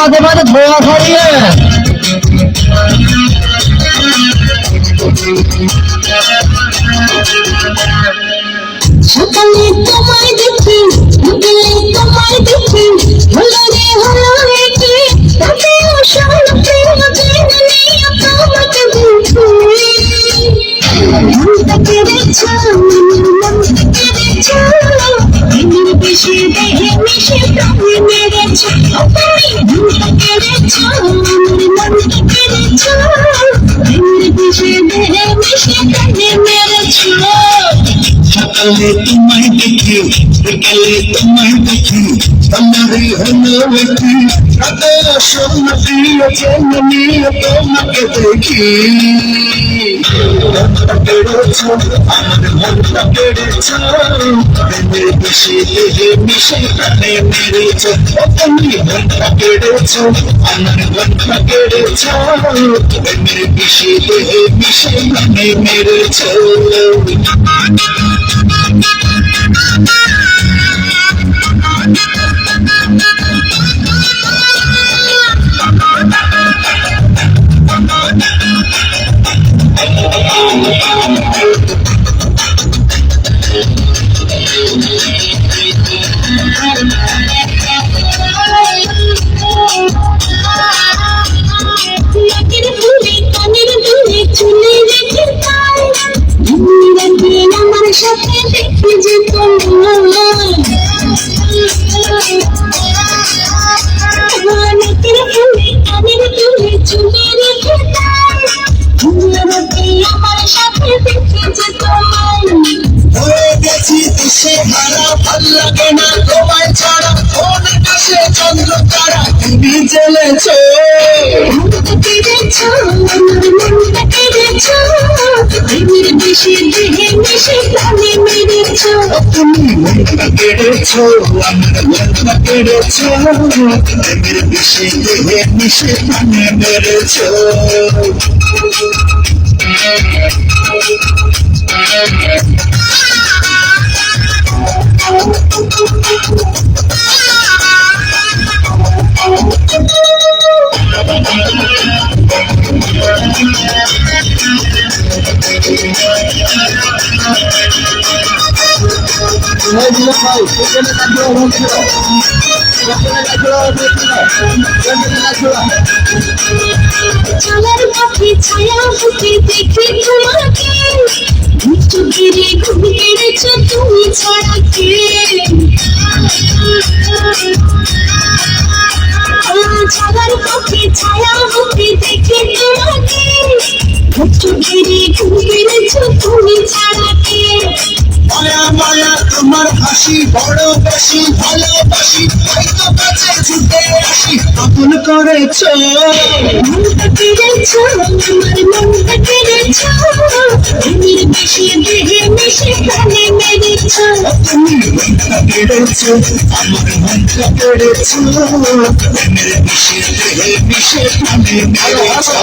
মাঝে মাঝে ধোয়া ধরিয়ে সকালে তোমায় দেখি, বিকেলে তোমায় দেখি, হলো রে কি তাতেও সব প্রেম জেনে নিয়ে তোমাকে দেখি। মনটা কেড়েছো, মনটা কেড়েছো, দিনের বেশি দেহে মিশে তুমি মেরেছো। তুমি মনটা কেড়েছো, মনটা কেড়েছো, দিনের বেশি দেহে মিশে তুমি মেরেছো। সকালে তোমায় দেখি, বিকেলে তোমায় দেখি, তোমারই হলো কি রাতে সোনা প্রিয় জেনে নিয়ে তোমাকে দেখি। মনটা কেড়েছো, আমার মনটা কেড়েছো, প্রেমের বেশি দেহে মিশে প্রাণে মেরেছো। তুমি মনটা কেড়েছো, আমার মনটা কেড়েছো, প্রেমের বেশি দেহে মিশে প্রাণে মেরেছো। নাকের ফুলে কানের দুলে চুলে রেখে তাই রাতে আমার সাথে দেখে যে তোমায়। নাকের ফুলে কানের দুলে চুলে রেখে তাই রাতে আমার সাথে দেখে যে তোমায়। হয়ে গেছি দিশে হারা, ভাল লাগে না তোমায় ছাড়া, কোন আকাশে চন্দ্র তারা তুমি জ্বলেছো। মনটা কেড়েছো, আমার মনটা কেড়েছো, প্রেমের বেশি দেহে মিশে প্রাণে মেরেছো। তুমি মনটা কেড়েছো, আমার মনটা কেড়েছো, প্রেমের বেশি দেহে মিশে প্রাণে মেরেছো। চলার পথে ছায়া হতে দেখি তোমাকে, চোখেরে ঘুম কেড়েছো তুমি ছাড়া কে। চলার পথে ছায়া হতে দেখি তোমাকে, চোখেরে ঘুম কেড়েছো তুমি ছাড়া কে। মায়া মায়া তোমার হাসি বড় বেশি ভালোবাসি, হয়তো কাছে ছুটে আসি আপন করেছো। মনটা কেড়েছো, আমার মনটা কেড়েছো, প্রেমের বেশি দেহে মিশে প্রাণে মেরেছো। তুমি মনটা কেড়েছো, আমার মনটা কেড়েছো, প্রেমের বেশি দেহে মিশে প্রাণে মেরেছো।